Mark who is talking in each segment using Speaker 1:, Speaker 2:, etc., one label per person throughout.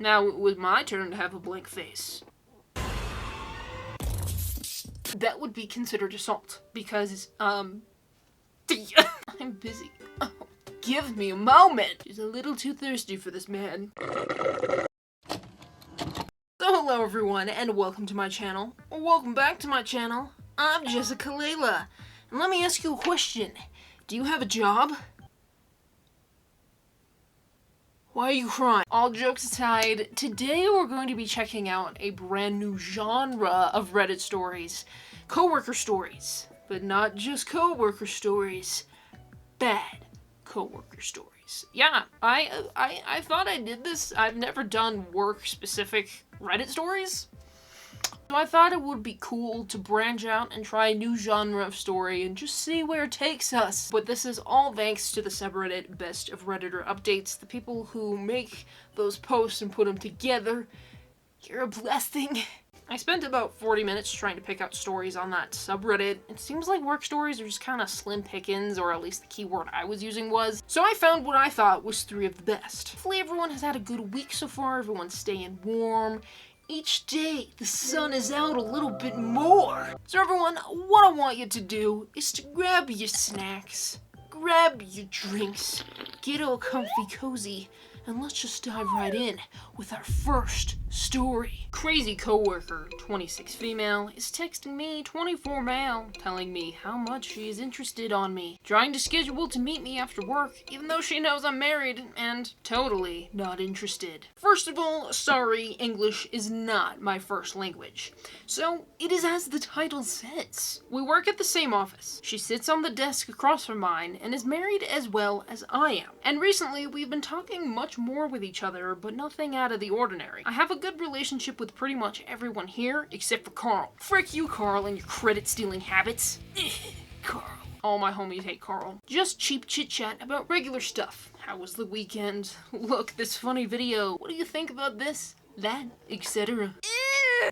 Speaker 1: Now it was my turn to have a blank face. That would be considered assault, because, I'm busy. Oh, give me a moment! She's a little too thirsty for this man. So hello everyone, and welcome to my channel. Or welcome back to my channel. I'm Jessica Laylah, and let me ask you a question. Do you have a job? Why are you crying? All jokes aside, today we're going to be checking out a brand new genre of Reddit stories. Coworker stories. But not just coworker stories. Bad coworker stories. Yeah, I thought I did this. I've never done work-specific Reddit stories. So I thought it would be cool to branch out and try a new genre of story and just see where it takes us. But this is all thanks to the subreddit BestofRedditorUpdates, the people who make those posts and put them together. You're a blessing. I spent about 40 minutes trying to pick out stories on that subreddit. It seems like work stories are just kind of slim pickings, or at least the keyword I was using was. So I found what I thought was 3 of the best. Hopefully everyone has had a good week so far, everyone's staying warm. Each day, the sun is out a little bit more. So everyone, what I want you to do is to grab your snacks, grab your drinks, get all comfy cozy, and let's just dive right in with our first story. Crazy coworker, 26 female, is texting me, 24 male, telling me how much she is interested on me, trying to schedule to meet me after work, even though she knows I'm married and totally not interested. First of all, sorry, English is not my first language. So, it is as the title says. We work at the same office. She sits on the desk across from mine and is married as well as I am. And recently, we've been talking much more with each other, but nothing out of the ordinary. I have a good relationship with pretty much everyone here, except for Carl. Frick you, Carl, and your credit-stealing habits. Carl. All my homies hate Carl. Just cheap chit-chat about regular stuff. How was the weekend? Look, this funny video. What do you think about this, that, etc.?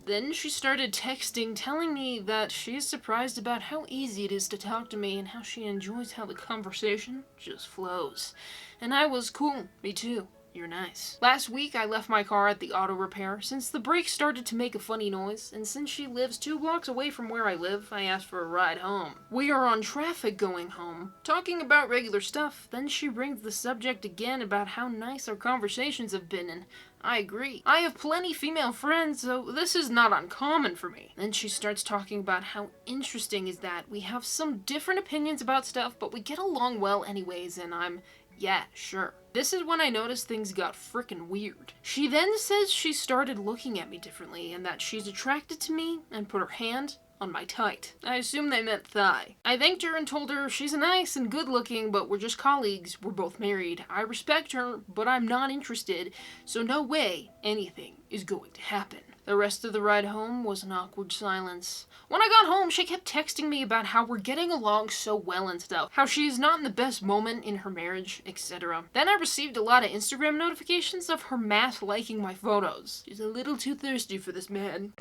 Speaker 1: Then she started texting, telling me that she is surprised about how easy it is to talk to me and how she enjoys how the conversation just flows. And I was cool. Me too. You're nice. Last week, I left my car at the auto repair since the brakes started to make a funny noise, and since she lives 2 blocks away from where I live, I asked for a ride home. We are on traffic going home, talking about regular stuff, then she brings the subject again about how nice our conversations have been, and I agree. I have plenty female friends, so this is not uncommon for me. Then she starts talking about how interesting is that we have some different opinions about stuff, but we get along well anyways, and I'm, yeah, sure. This is when I noticed things got frickin' weird. She then says she started looking at me differently and that she's attracted to me and put her hand on my tight. I assume they meant thigh. I thanked her and told her she's nice and good looking, but we're just colleagues. We're both married. I respect her, but I'm not interested, so no way anything is going to happen. The rest of the ride home was an awkward silence. When I got home, she kept texting me about how we're getting along so well and stuff, how she is not in the best moment in her marriage, etc. Then I received a lot of Instagram notifications of her mass liking my photos. She's a little too thirsty for this man.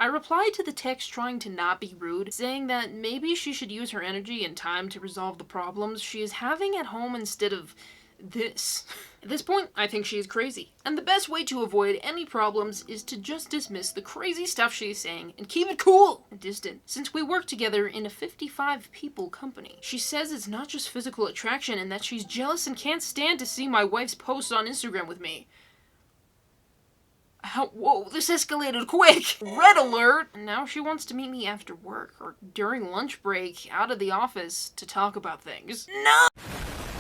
Speaker 1: I replied to the text trying to not be rude, saying that maybe she should use her energy and time to resolve the problems she is having at home instead of this. At this point, I think she is crazy. And the best way to avoid any problems is to just dismiss the crazy stuff she is saying and keep it cool and distant, since we work together in a 55-people company. She says it's not just physical attraction and that she's jealous and can't stand to see my wife's posts on Instagram with me. Whoa, this escalated quick! Red alert! And now she wants to meet me after work or during lunch break out of the office to talk about things. No!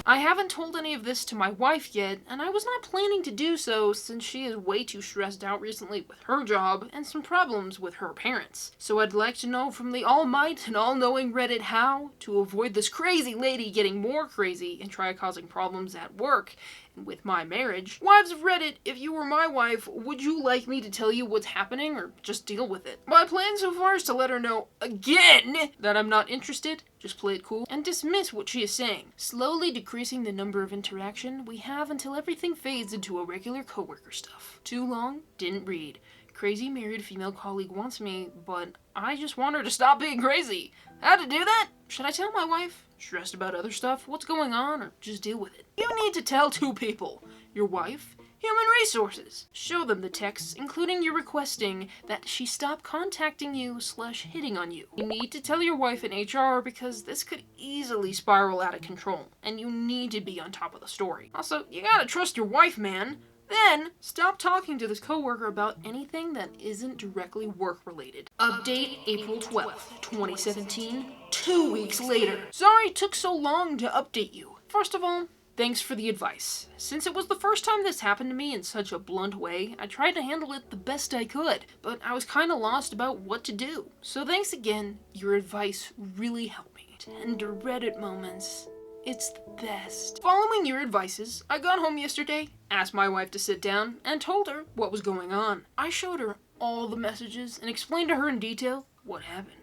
Speaker 1: I haven't told any of this to my wife yet, and I was not planning to do so since she is way too stressed out recently with her job and some problems with her parents. So I'd like to know from the all-might and all-knowing Reddit how to avoid this crazy lady getting more crazy and try causing problems at work and with my marriage. Wives of Reddit, if you were my wife, would you like me to tell you what's happening or just deal with it? My plan so far is to let her know again that I'm not interested, just play it cool, and dismiss what she is saying, slowly decreasing the number of interaction we have until everything fades into a regular coworker stuff. Too long, didn't read. Crazy married female colleague wants me, but I just want her to stop being crazy. How to do that? Should I tell my wife? Stressed about other stuff? What's going on? Or just deal with it? You need to tell 2 people. Your wife Human resources. Show them the texts, including you requesting that she stop contacting you / hitting on you. You need to tell your wife in HR because this could easily spiral out of control, and you need to be on top of the story. Also, you gotta trust your wife, man. Then, stop talking to this coworker about anything that isn't directly work-related. Update April 12th, 2017, 2 weeks later. Sorry it took so long to update you. First of all, thanks for the advice. Since it was the first time this happened to me in such a blunt way, I tried to handle it the best I could, but I was kinda lost about what to do. So thanks again, your advice really helped me. Tender Reddit moments. It's the best. Following your advices, I got home yesterday, asked my wife to sit down, and told her what was going on. I showed her all the messages and explained to her in detail what happened.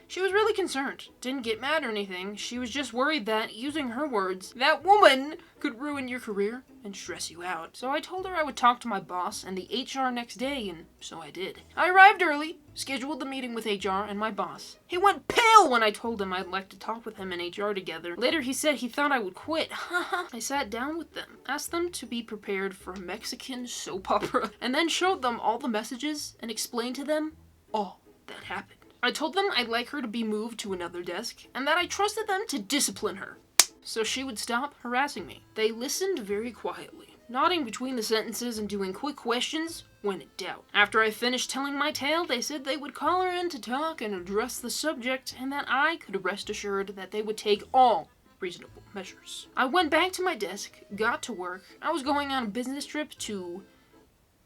Speaker 1: She was really concerned, didn't get mad or anything. She was just worried that, using her words, that woman could ruin your career and stress you out. So I told her I would talk to my boss and the HR next day, and so I did. I arrived early, scheduled the meeting with HR and my boss. He went pale when I told him I'd like to talk with him and HR together. Later he said he thought I would quit. Haha. I sat down with them, asked them to be prepared for a Mexican soap opera, and then showed them all the messages and explained to them all that happened. I told them I'd like her to be moved to another desk, and that I trusted them to discipline her, so she would stop harassing me. They listened very quietly, nodding between the sentences and doing quick questions when in doubt. After I finished telling my tale, they said they would call her in to talk and address the subject, and that I could rest assured that they would take all reasonable measures. I went back to my desk, got to work. I was going on a business trip to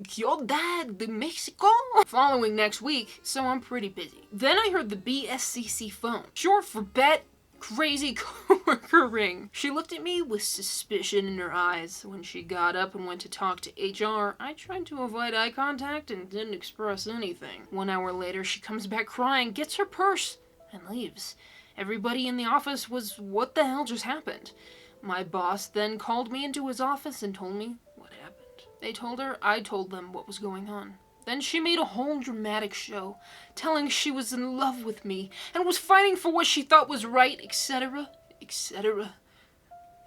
Speaker 1: Ciudad de Mexico following next week, so I'm pretty busy. Then I heard the BSCC phone, short for Bet Crazy Coworker ring. She looked at me with suspicion in her eyes. When she got up and went to talk to HR, I tried to avoid eye contact and didn't express anything. 1 hour later, she comes back crying, gets her purse, and leaves. Everybody in the office was, what the hell just happened? My boss then called me into his office and told me what happened. They told her I told them what was going on. Then she made a whole dramatic show, telling she was in love with me and was fighting for what she thought was right, etc., etc.,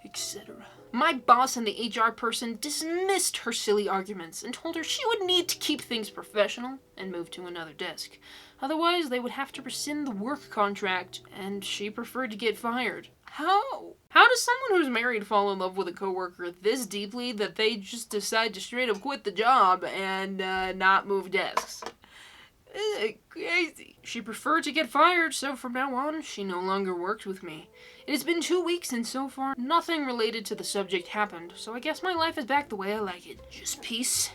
Speaker 1: etc. My boss and the HR person dismissed her silly arguments and told her she would need to keep things professional and move to another desk. Otherwise, they would have to rescind the work contract, and she preferred to get fired. How? How does someone who's married fall in love with a coworker this deeply that they just decide to straight up quit the job and not move desks? Crazy. She preferred to get fired, so from now on, she no longer works with me. It has been 2 weeks, and so far, nothing related to the subject happened, so I guess my life is back the way I like it. Just peace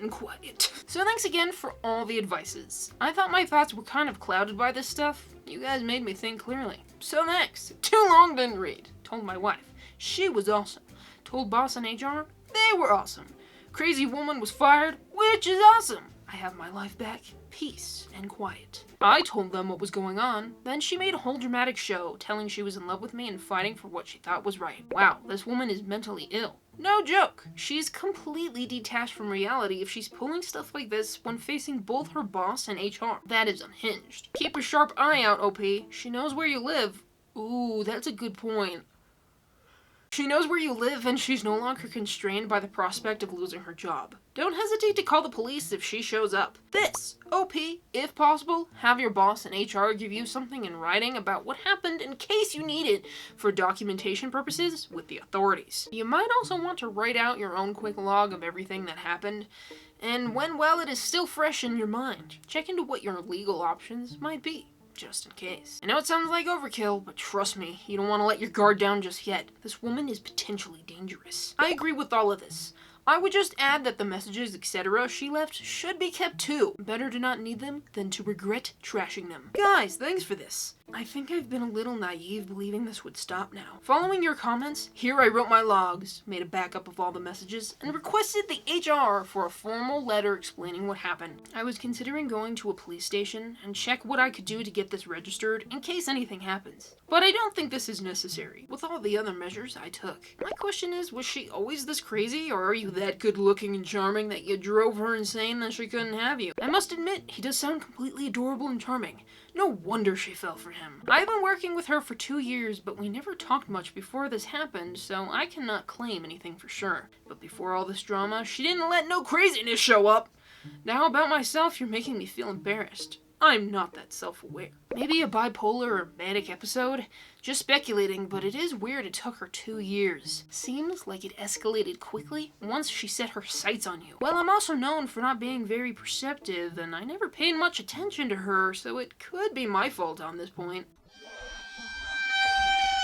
Speaker 1: and quiet. So thanks again for all the advices. I thought my thoughts were kind of clouded by this stuff. You guys made me think clearly. So next, too long didn't read. Told my wife. She was awesome. Told boss and HR. They were awesome. Crazy woman was fired, which is awesome. I have my life back, peace and quiet. I told them what was going on. Then she made a whole dramatic show, telling she was in love with me and fighting for what she thought was right. Wow, this woman is mentally ill. No joke. She's completely detached from reality if she's pulling stuff like this when facing both her boss and HR. That is unhinged. Keep a sharp eye out, OP. She knows where you live. Ooh, that's a good point. She knows where you live and she's no longer constrained by the prospect of losing her job. Don't hesitate to call the police if she shows up. This, OP, if possible, have your boss and HR give you something in writing about what happened in case you need it for documentation purposes with the authorities. You might also want to write out your own quick log of everything that happened, and when, well, it is still fresh in your mind, check into what your legal options might be. Just in case. I know it sounds like overkill, but trust me, you don't want to let your guard down just yet. This woman is potentially dangerous. I agree with all of this. I would just add that the messages, etc. she left should be kept too. Better to not need them than to regret trashing them. Guys, thanks for this. I think I've been a little naive believing this would stop now. Following your comments, here I wrote my logs, made a backup of all the messages, and requested the HR for a formal letter explaining what happened. I was considering going to a police station and check what I could do to get this registered in case anything happens. But I don't think this is necessary, with all the other measures I took. My question is, was she always this crazy, or are you that good looking and charming that you drove her insane that she couldn't have you? I must admit, he does sound completely adorable and charming. No wonder she fell for him. him. I've been working with her for 2 years, but we never talked much before this happened, so I cannot claim anything for sure. But before all this drama, she didn't let no craziness show up. Now about myself, you're making me feel embarrassed. I'm not that self-aware. Maybe a bipolar or manic episode? Just speculating, but it is weird it took her 2 years. Seems like it escalated quickly once she set her sights on you. Well, I'm also known for not being very perceptive, and I never paid much attention to her, so it could be my fault on this point.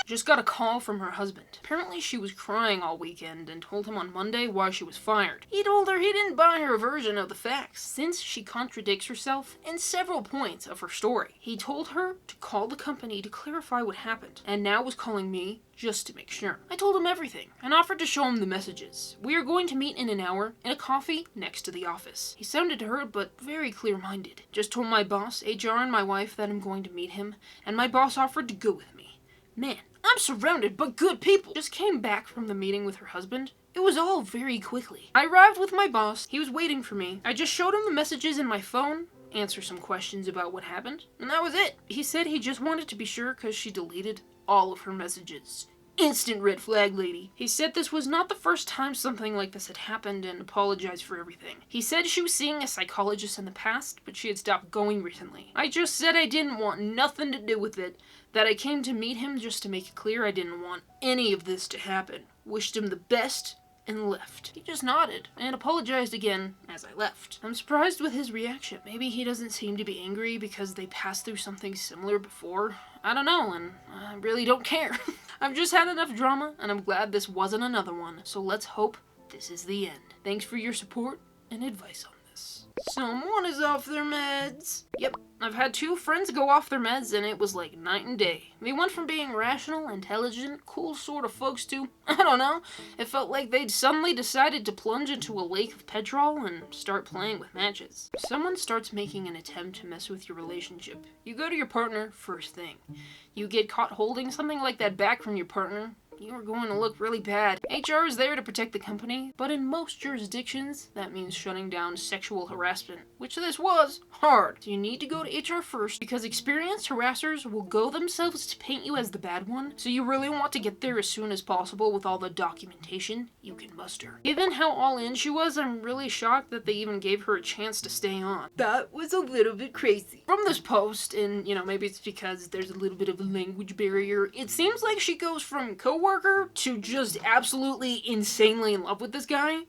Speaker 1: Just got a call from her husband. Apparently she was crying all weekend and told him on Monday why she was fired. He told her he didn't buy her version of the facts, since she contradicts herself in several points of her story. He told her to call the company to clarify what happened, and now was calling me just to make sure. I told him everything, and offered to show him the messages. We are going to meet in an hour in a coffee next to the office. He sounded hurt, but very clear-minded. Just told my boss, HR, and my wife that I'm going to meet him, and my boss offered to go with me. Man, I'm surrounded by good people. Just came back from the meeting with her husband. It was all very quickly. I arrived with my boss. He was waiting for me. I just showed him the messages in my phone, answered some questions about what happened, and that was it. He said he just wanted to be sure because she deleted all of her messages. Instant red flag lady. He said this was not the first time something like this had happened and apologized for everything. He said she was seeing a psychologist in the past, but she had stopped going recently. I just said I didn't want nothing to do with it, that I came to meet him just to make it clear I didn't want any of this to happen. Wished him the best and left. He just nodded and apologized again as I left. I'm surprised with his reaction. Maybe he doesn't seem to be angry because they passed through something similar before. I don't know, and I really don't care. I've just had enough drama, and I'm glad this wasn't another one, so let's hope this is the end. Thanks for your support and advice on this. Someone is off their meds. Yep, I've had 2 friends go off their meds, and it was like night and day. They went from being rational, intelligent, cool sort of folks to, I don't know, it felt like they'd suddenly decided to plunge into a lake of petrol and start playing with matches. If someone starts making an attempt to mess with your relationship, you go to your partner first thing. You get caught holding something like that back from your partner, you're going to look really bad. HR is there to protect the company, but in most jurisdictions, that means shutting down sexual harassment, which this was hard. So you need to go to HR first, because experienced harassers will go themselves to paint you as the bad one, so you really want to get there as soon as possible with all the documentation you can muster. Given how all in she was, I'm really shocked that they even gave her a chance to stay on. That was a little bit crazy. From this post, and maybe it's because there's a little bit of a language barrier, it seems like she goes from Coworker to just absolutely insanely in love with this guy.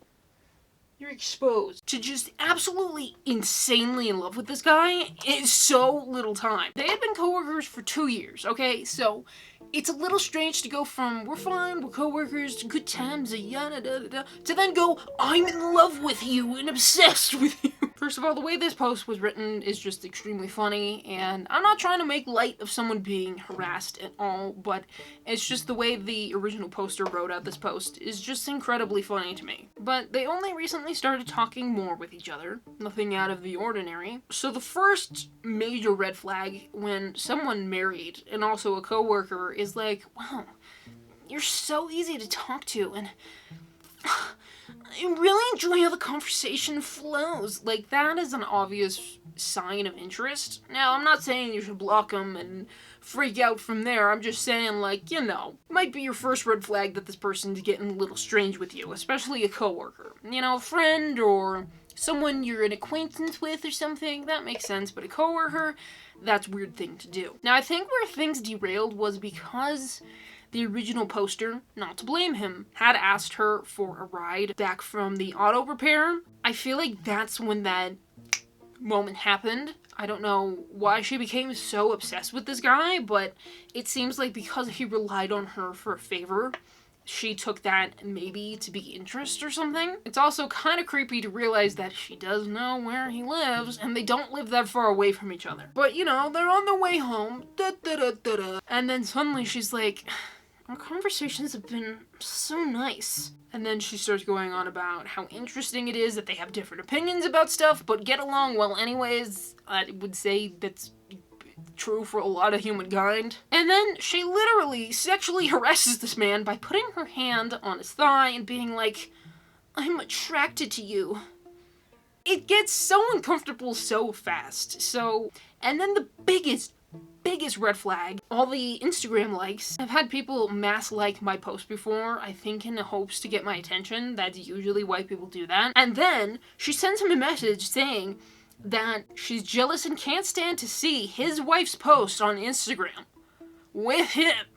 Speaker 1: You're exposed to just absolutely insanely in love with this guy in so little time. They had been coworkers for 2 years, okay? So it's a little strange to go from we're fine, we're coworkers, good times, to then go, I'm in love with you and obsessed with you. First of all, the way this post was written is just extremely funny, and I'm not trying to make light of someone being harassed at all, but it's just the way the original poster wrote out this post is just incredibly funny to me. But they only recently started talking more with each other, nothing out of the ordinary. So the first major red flag when someone married and also a coworker is like, wow, you're so easy to talk to, and I really enjoy how the conversation flows. Like, that is an obvious sign of interest. Now, I'm not saying you should block them and freak out from there. I'm just saying, like, might be your first red flag that this person's getting a little strange with you, especially a coworker. A friend or someone you're an acquaintance with or something, that makes sense, but a coworker, that's a weird thing to do. Now, I think where things derailed was because the original poster, not to blame him, had asked her for a ride back from the auto repair. I feel like that's when that moment happened. I don't know why she became so obsessed with this guy, but it seems like because he relied on her for a favor, she took that maybe to be interest or something. It's also kind of creepy to realize that she does know where he lives, and they don't live that far away from each other. But, they're on their way home, and then suddenly she's like, our conversations have been so nice. And then she starts going on about how interesting it is that they have different opinions about stuff, but get along well anyways. I would say that's true for a lot of humankind. And then she literally sexually harasses this man by putting her hand on his thigh and being like, I'm attracted to you. It gets so uncomfortable so fast. And then the biggest biggest red flag. All the Instagram likes. I've had people mass like my post before, I think in the hopes to get my attention. That's usually why people do that. And then she sends him a message saying that she's jealous and can't stand to see his wife's post on Instagram with him.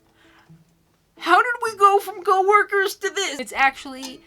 Speaker 1: How did we go from coworkers to this? It's actually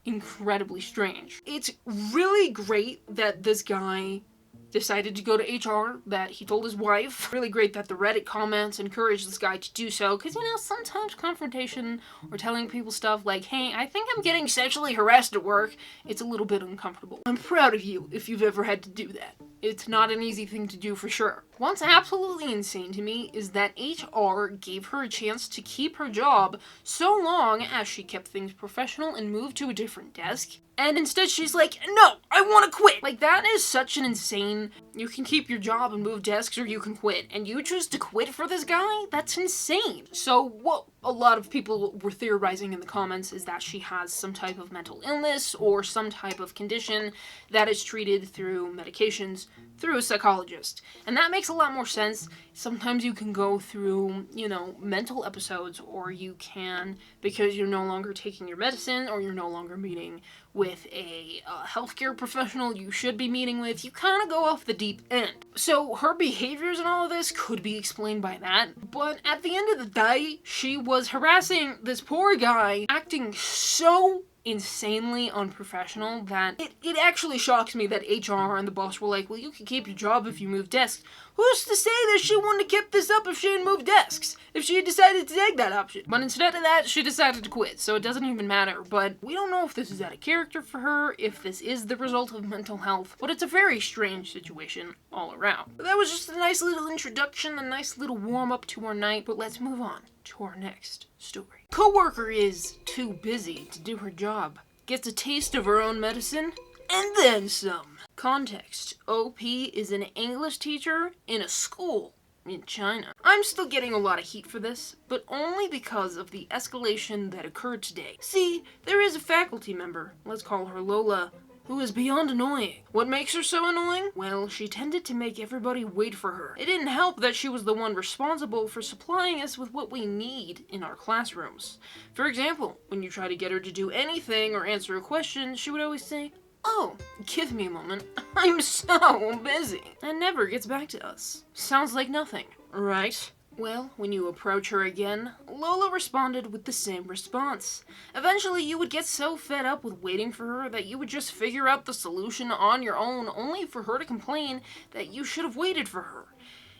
Speaker 1: incredibly strange. It's really great that this guy decided to go to HR, that he told his wife. Really great that the Reddit comments encouraged this guy to do so, because, you know, sometimes confrontation or telling people stuff like, hey, I think I'm getting sexually harassed at work, it's a little bit uncomfortable. I'm proud of you if you've ever had to do that. It's not an easy thing to do for sure. What's absolutely insane to me is that HR gave her a chance to keep her job so long as she kept things professional and moved to a different desk. And instead she's like, no, I want to quit. Like, that is such an insane, you can keep your job and move desks or you can quit. And you choose to quit for this guy? That's insane. So what a lot of people were theorizing in the comments is that she has some type of mental illness or some type of condition that is treated through medications through a psychologist. And that makes a lot more sense. Sometimes you can go through, you know, mental episodes, or you can, because you're no longer taking your medicine or you're no longer meeting with a healthcare professional you should be meeting with, you kind of go off the deep end. So her behaviors and all of this could be explained by that, but at the end of the day, she was harassing this poor guy, acting so insanely unprofessional that it actually shocks me that HR and the boss were like, well, you can keep your job if you move desks. Who's to say that she wouldn't have kept this up if she had moved desks? If she had decided to take that option. But instead of that, she decided to quit, so it doesn't even matter. But we don't know if this is out of character for her, if this is the result of mental health, but it's a very strange situation all around. But that was just a nice little introduction, a nice little warm-up to our night, but let's move on to our next story. Coworker is too busy to do her job, gets a taste of her own medicine, and then some. Context: OP is an English teacher in a school in China. I'm still getting a lot of heat for this, but only because of the escalation that occurred today. See, there is a faculty member, let's call her Lola, who is beyond annoying. What makes her so annoying? Well, she tended to make everybody wait for her. It didn't help that she was the one responsible for supplying us with what we need in our classrooms. For example, when you try to get her to do anything or answer a question, she would always say, oh, give me a moment, I'm so busy, and never gets back to us. Sounds like nothing, right? Well, when you approach her again, Lola responded with the same response. Eventually, you would get so fed up with waiting for her that you would just figure out the solution on your own, only for her to complain that you should have waited for her.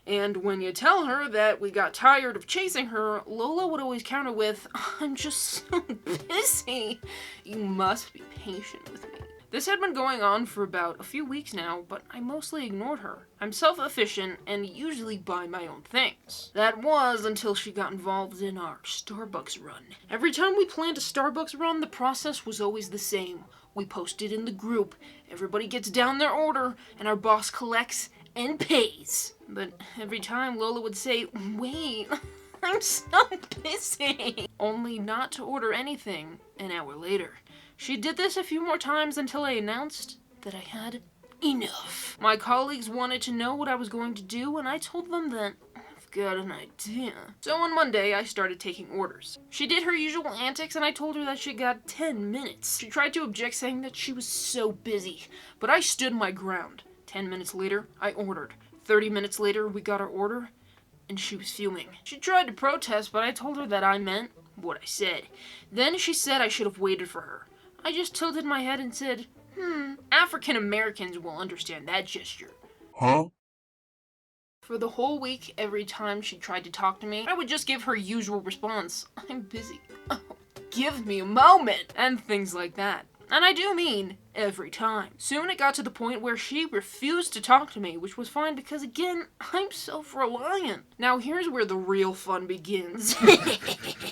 Speaker 1: And when you tell her that we got tired of chasing her, Lola would always counter with, I'm just so busy. You must be patient with me. This had been going on for about a few weeks now, but I mostly ignored her. I'm self-efficient and usually buy my own things. That was until she got involved in our Starbucks run. Every time we planned a Starbucks run, the process was always the same. We posted in the group, everybody gets down their order, and our boss collects and pays. But every time Lola would say, wait, I'm so busy, only not to order anything an hour later. She did this a few more times until I announced that I had enough. My colleagues wanted to know what I was going to do, and I told them that I've got an idea. So on Monday, I started taking orders. She did her usual antics, and I told her that she got 10 minutes. She tried to object, saying that she was so busy, but I stood my ground. 10 minutes later, I ordered. 30 minutes later, we got our order, and she was fuming. She tried to protest, but I told her that I meant what I said. Then she said I should have waited for her. I just tilted my head and said, African Americans will understand that gesture.
Speaker 2: Huh?
Speaker 1: For the whole week, every time she tried to talk to me, I would just give her usual response, I'm busy. Oh, give me a moment, and things like that. And I do mean every time. Soon it got to the point where she refused to talk to me, which was fine because, again, I'm self-reliant. Now here's where the real fun begins.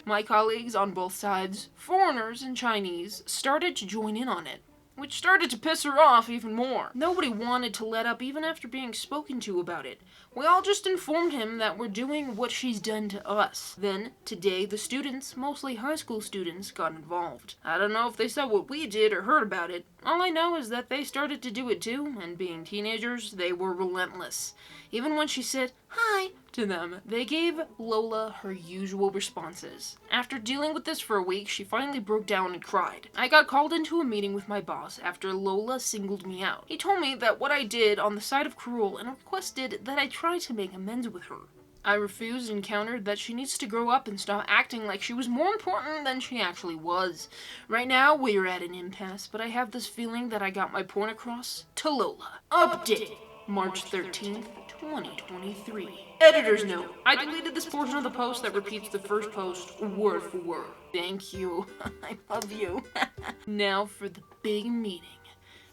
Speaker 1: My colleagues on both sides, foreigners and Chinese, started to join in on it, which started to piss her off even more. Nobody wanted to let up even after being spoken to about it. We all just informed him that we're doing what she's done to us. Then, today, the students, mostly high school students, got involved. I don't know if they saw what we did or heard about it. All I know is that they started to do it too, and being teenagers, they were relentless. Even when she said, "Hi" to them. They gave Lola her usual responses. After dealing with this for a week, she finally broke down and cried. I got called into a meeting with my boss after Lola singled me out. He told me that what I did on the side of cruel and requested that I try to make amends with her. I refused and countered that she needs to grow up and stop acting like she was more important than she actually was. Right now, we're at an impasse, but I have this feeling that I got my point across to Lola. Update, March 13th, 2023. Editor's note. I deleted this portion of the post that repeats the first post word for word. Thank you. I love you. Now for the big meeting.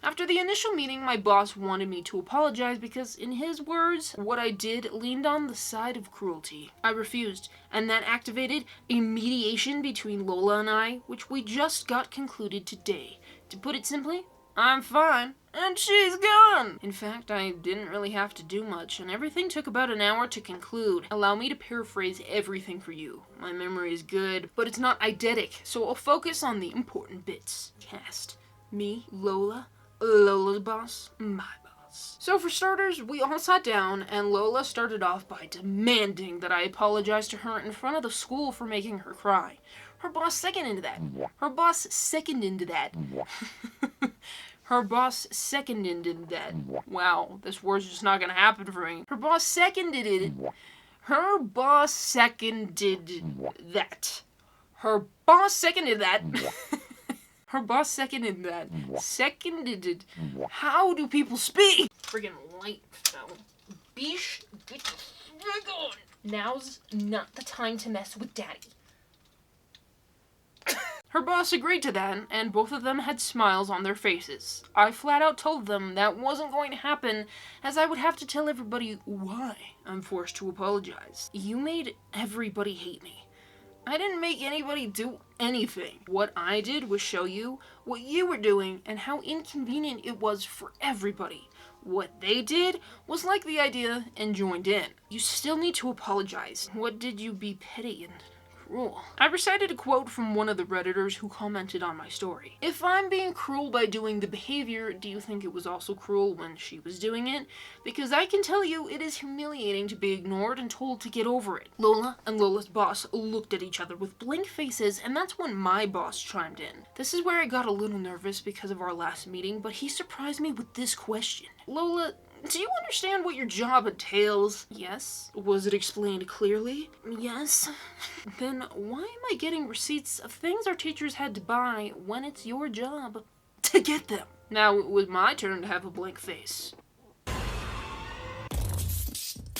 Speaker 1: After the initial meeting, my boss wanted me to apologize because, in his words, what I did leaned on the side of cruelty. I refused, and that activated a mediation between Lola and I, which we just got concluded today. To put it simply, I'm fine, and she's gone! In fact, I didn't really have to do much, and everything took about an hour to conclude. Allow me to paraphrase everything for you. My memory is good, but it's not eidetic, so I'll focus on the important bits. Cast. Me, Lola, Lola's boss, my boss. So for starters, we all sat down, and Lola started off by demanding that I apologize to her in front of the school for making her cry. Her boss seconded that. Her boss seconded that. Her boss seconded that. Wow, this word's just not gonna happen for me. Her boss seconded it. Her boss seconded that. Her boss seconded that. Her boss seconded that. Seconded it. How do people speak? Friggin' light fell. Beesh, get the frig on. Now's not the time to mess with daddy. Her boss agreed to that, and both of them had smiles on their faces. I flat out told them that wasn't going to happen, as I would have to tell everybody why I'm forced to apologize. You made everybody hate me. I didn't make anybody do anything. What I did was show you what you were doing and how inconvenient it was for everybody. What they did was like the idea and joined in. You still need to apologize. What did you be petty and cruel? I recited a quote from one of the Redditors who commented on my story. If I'm being cruel by doing the behavior, do you think it was also cruel when she was doing it? Because I can tell you it is humiliating to be ignored and told to get over it. Lola and Lola's boss looked at each other with blank faces, and that's when my boss chimed in. This is where I got a little nervous because of our last meeting, but he surprised me with this question. Lola, do you understand what your job entails? Yes. Was it explained clearly? Yes. Then why am I getting receipts of things our teachers had to buy when it's your job to get them? Now it was my turn to have a blank face.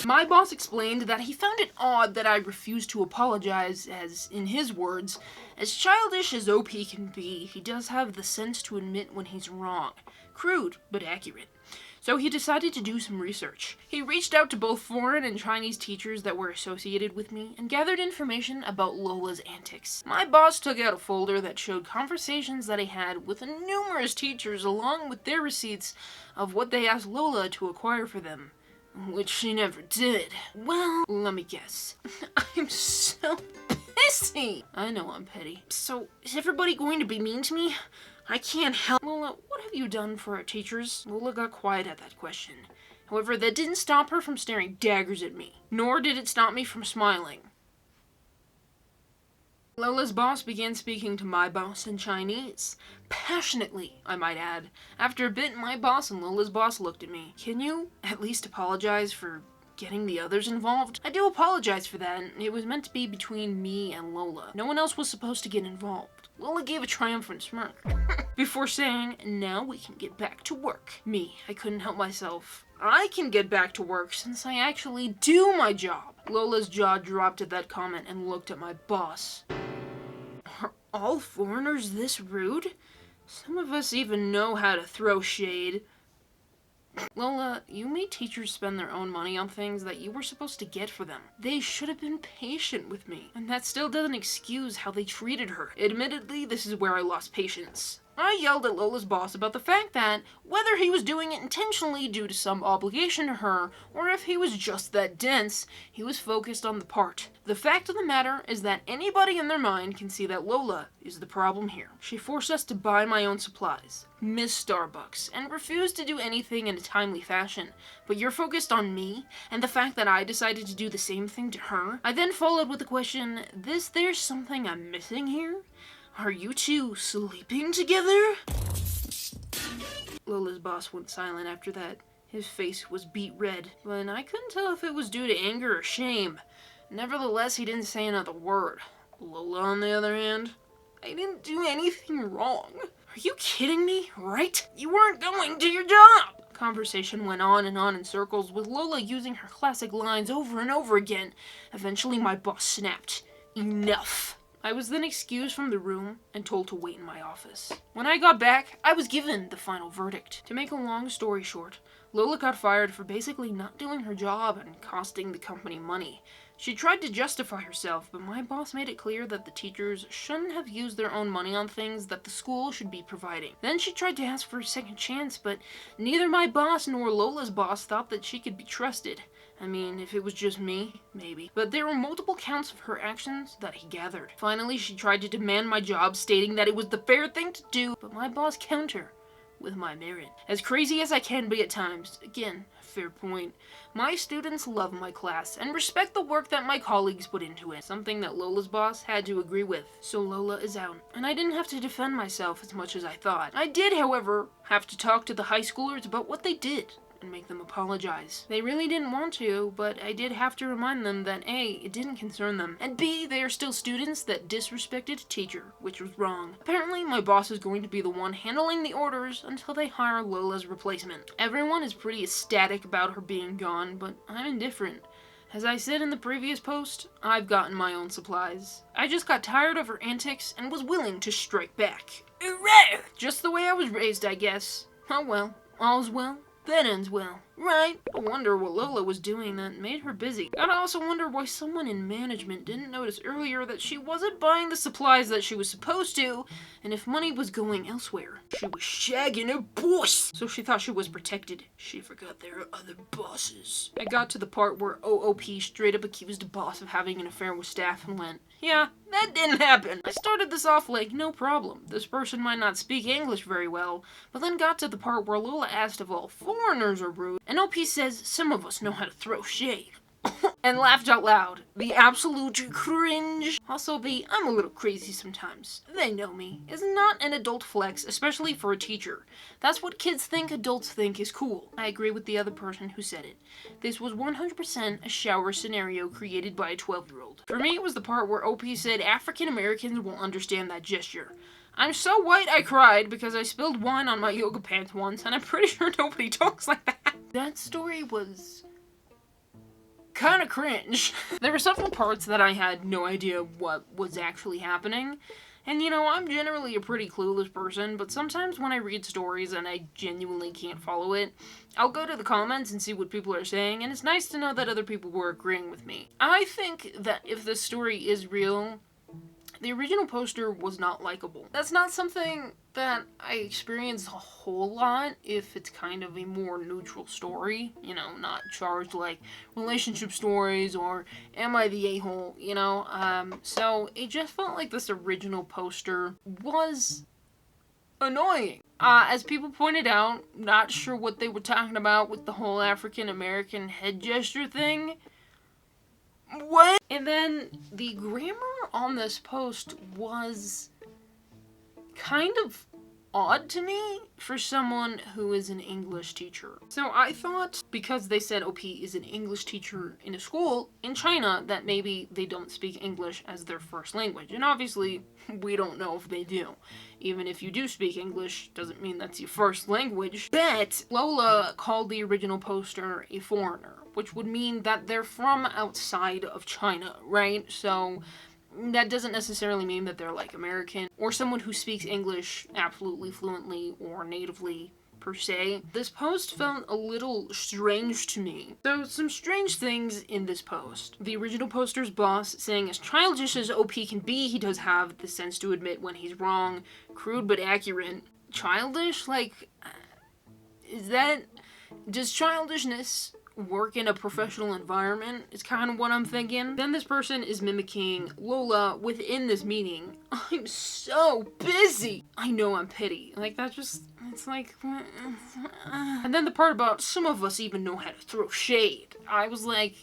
Speaker 1: My boss explained that he found it odd that I refused to apologize, as, in his words, as childish as OP can be, he does have the sense to admit when he's wrong. Crude, but accurate. So he decided to do some research. He reached out to both foreign and Chinese teachers that were associated with me and gathered information about Lola's antics. My boss took out a folder that showed conversations that he had with numerous teachers along with their receipts of what they asked Lola to acquire for them, which she never did. Well, let me guess. I'm so pissy. I know I'm petty. So, is everybody going to be mean to me? I can't help. Lola, what have you done for our teachers? Lola got quiet at that question. However, that didn't stop her from staring daggers at me. Nor did it stop me from smiling. Lola's boss began speaking to my boss in Chinese. Passionately, I might add. After a bit, my boss and Lola's boss looked at me. Can you at least apologize for getting the others involved? I do apologize for that. It was meant to be between me and Lola. No one else was supposed to get involved. Lola gave a triumphant smirk. Before saying, now we can get back to work. Me, I couldn't help myself. I can get back to work since I actually do my job. Lola's jaw dropped at that comment and looked at my boss. Are all foreigners this rude? Some of us even know how to throw shade. Lola, you made teachers spend their own money on things that you were supposed to get for them. They should have been patient with me, and that still doesn't excuse how they treated her. Admittedly, this is where I lost patience. I yelled at Lola's boss about the fact that, whether he was doing it intentionally due to some obligation to her, or if he was just that dense, he was focused on the part. The fact of the matter is that anybody in their mind can see that Lola is the problem here. She forced us to buy my own supplies, miss Starbucks, and refused to do anything in a timely fashion. But you're focused on me, and the fact that I decided to do the same thing to her? I then followed with the question, there's something I'm missing here? Are you two sleeping together? Lola's boss went silent after that. His face was beet red, but I couldn't tell if it was due to anger or shame. Nevertheless, he didn't say another word. Lola, on the other hand, I didn't do anything wrong. Are you kidding me, right? You weren't going to your job! Conversation went on in circles, with Lola using her classic lines over and over again. Eventually, my boss snapped. Enough. I was then excused from the room and told to wait in my office. When I got back, I was given the final verdict. To make a long story short, Lola got fired for basically not doing her job and costing the company money. She tried to justify herself, but my boss made it clear that the teachers shouldn't have used their own money on things that the school should be providing. Then she tried to ask for a second chance, but neither my boss nor Lola's boss thought that she could be trusted. I mean, if it was just me, maybe. But there were multiple counts of her actions that he gathered. Finally, she tried to demand my job, stating that it was the fair thing to do, but my boss countered with my merit. As crazy as I can be at times, again, fair point, my students love my class and respect the work that my colleagues put into it, something that Lola's boss had to agree with. So Lola is out, and I didn't have to defend myself as much as I thought. I did, however, have to talk to the high schoolers about what they did and make them apologize. They really didn't want to, but I did have to remind them that A, it didn't concern them, and B, they are still students that disrespected a teacher, which was wrong. Apparently, my boss is going to be the one handling the orders until they hire Lola's replacement. Everyone is pretty ecstatic about her being gone, but I'm indifferent. As I said in the previous post, I've gotten my own supplies. I just got tired of her antics and was willing to strike back. Hooray! Just the way I was raised, I guess. Oh well, all's well that ends well, right? I wonder what Lola was doing that made her busy. I'd also wonder why someone in management didn't notice earlier that she wasn't buying the supplies that she was supposed to, and if money was going elsewhere. She was shagging her boss! So she thought she was protected. She forgot there are other bosses. I got to the part where OOP straight up accused the boss of having an affair with staff and went, yeah, that didn't happen. I started this off like, no problem. This person might not speak English very well, but then got to the part where Lola asked if all foreigners are rude, and OP says some of us know how to throw shade. And laughed out loud. The absolute cringe. Also, the I'm a little crazy sometimes, they know me, is not an adult flex, especially for a teacher. That's what kids think adults think is cool. I agree with the other person who said it. This was 100% a shower scenario created by a 12-year-old. For me, it was the part where OP said African Americans will understand that gesture. I'm so white I cried because I spilled wine on my yoga pants once, and I'm pretty sure nobody talks like that. That story was kind of cringe. There were several parts that I had no idea what was actually happening. And you know, I'm generally a pretty clueless person, but sometimes when I read stories and I genuinely can't follow it, I'll go to the comments and see what people are saying, and it's nice to know that other people were agreeing with me. I think that if this story is real, the original poster was not likable. That's not something that I experience a whole lot if it's kind of a more neutral story, you know, not charged like relationship stories or am I the a-hole, you know? So it just felt like this original poster was annoying. As people pointed out, not sure what they were talking about with the whole African American head gesture thing. What? And then the grammar on this post was kind of odd to me for someone who is an English teacher. So I thought, because they said OP is an English teacher in a school in China, that maybe they don't speak English as their first language. And obviously, we don't know if they do. Even if you do speak English, doesn't mean that's your first language. But Lola called the original poster a foreigner, which would mean that they're from outside of China, right? So that doesn't necessarily mean that they're like American or someone who speaks English absolutely fluently or natively per se. This post felt a little strange to me. So some strange things in this post. The original poster's boss saying, as childish as OP can be, he does have the sense to admit when he's wrong. Crude but accurate. Childish? Like, does childishness work in a professional environment is kind of what I'm thinking. Then this person is mimicking Lola within this meeting. I'm so busy. I know I'm petty. Like, that just, it's like, and then the part about some of us even know how to throw shade. I was like,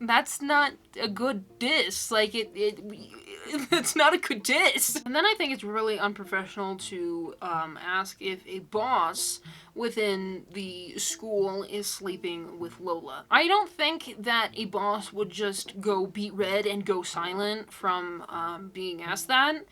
Speaker 1: that's not a good diss. Like, it's not a good diss. And then I think it's really unprofessional to ask if a boss within the school is sleeping with Lola. I don't think that a boss would just go beat red and go silent from being asked that.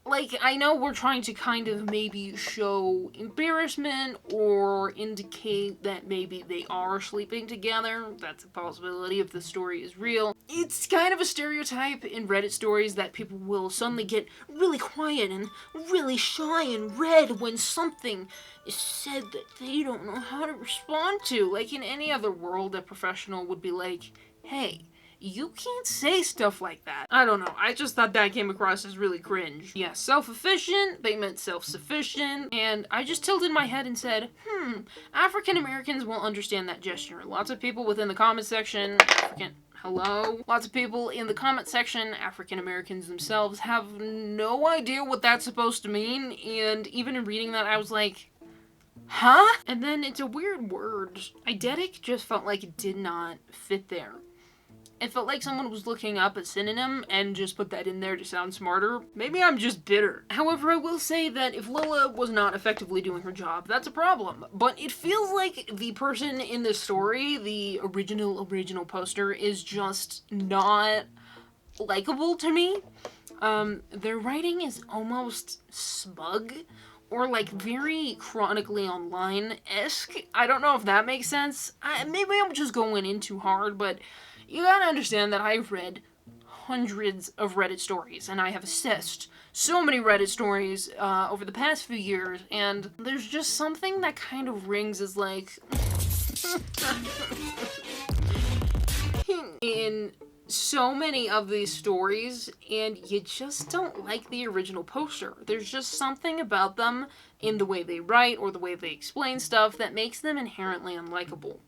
Speaker 1: Like, I know we're trying to kind of maybe show embarrassment or indicate that maybe they are sleeping together. That's a possibility if the story is real. It's kind of a stereotype in Reddit stories that people will suddenly get really quiet and really shy and red when something is said that they don't know how to respond to. Like, in any other world, a professional would be like, hey, you can't say stuff like that. I don't know. I just thought that came across as really cringe. Yeah, self-efficient, they meant self-sufficient, and I just tilted my head and said, African Americans will understand that gesture. Lots of people within the comment section, lots of people in the comment section, African Americans themselves, have no idea what that's supposed to mean, and even in reading that, I was like, huh? And then it's a weird word. Eidetic just felt like it did not fit there. It felt like someone was looking up a synonym and just put that in there to sound smarter. Maybe I'm just bitter. However, I will say that if Lola was not effectively doing her job, that's a problem. But it feels like the person in this story, the original poster, is just not likable to me. Their writing is almost smug, or like very chronically online-esque. I don't know if that makes sense. Maybe I'm just going in too hard, but you gotta understand that I've read hundreds of Reddit stories, and I have assessed so many Reddit stories over the past few years, and there's just something that kind of rings as like in so many of these stories, and you just don't like the original poster. There's just something about them in the way they write or the way they explain stuff that makes them inherently unlikable.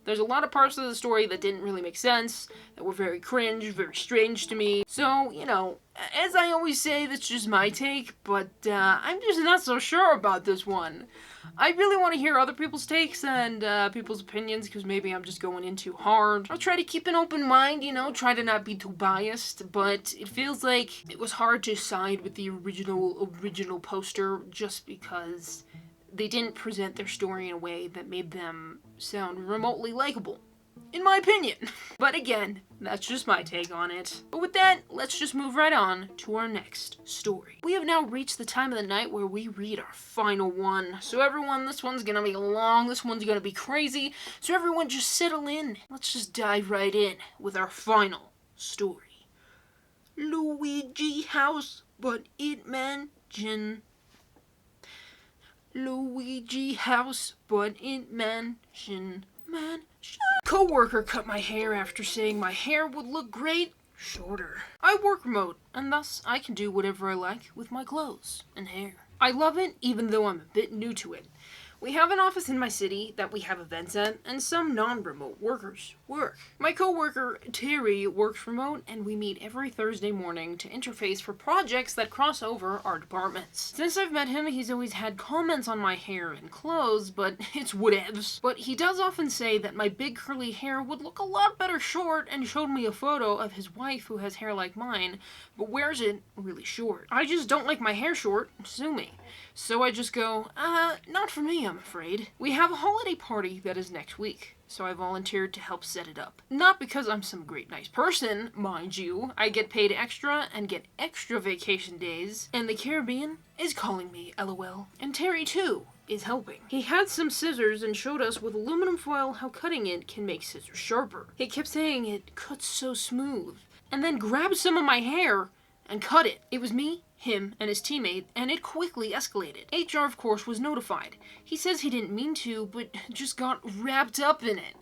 Speaker 1: There's a lot of parts of the story that didn't really make sense, that were very cringe, very strange to me. So, you know, as I always say, that's just my take, but I'm just not so sure about this one. I really want to hear other people's takes and people's opinions, because maybe I'm just going in too hard. I'll try to keep an open mind, you know, try to not be too biased, but it feels like it was hard to side with the original poster just because they didn't present their story in a way that made them sound remotely likable, in my opinion. But again, that's just my take on it. But with that, let's just move right on to our next story. We have now reached the time of the night where we read our final one. So everyone, this one's gonna be long, this one's gonna be crazy, so everyone just settle in. Let's just dive right in with our final story. Luigi house, but it mansion. Luigi house, but in mansion. Coworker cut my hair after saying my hair would look great shorter. I work remote, and thus I can do whatever I like with my clothes and hair. I love it, even though I'm a bit new to it. We have an office in my city that we have events at, and some non-remote workers work. My coworker, Terry, works remote, and we meet every Thursday morning to interface for projects that cross over our departments. Since I've met him, he's always had comments on my hair and clothes, but it's whatevs. But he does often say that my big curly hair would look a lot better short, and showed me a photo of his wife who has hair like mine, but wears it really short. I just don't like my hair short, sue me. So I just go, not for me, I'm afraid. We have a holiday party that is next week, so I volunteered to help set it up. Not because I'm some great nice person, mind you. I get paid extra and get extra vacation days, and the Caribbean is calling me, LOL. And Terry, too, is helping. He had some scissors and showed us with aluminum foil how cutting it can make scissors sharper. He kept saying it cuts so smooth, and then grabbed some of my hair and cut it. It was me, him and his teammate, and it quickly escalated. HR, of course, was notified. He says he didn't mean to, but just got wrapped up in it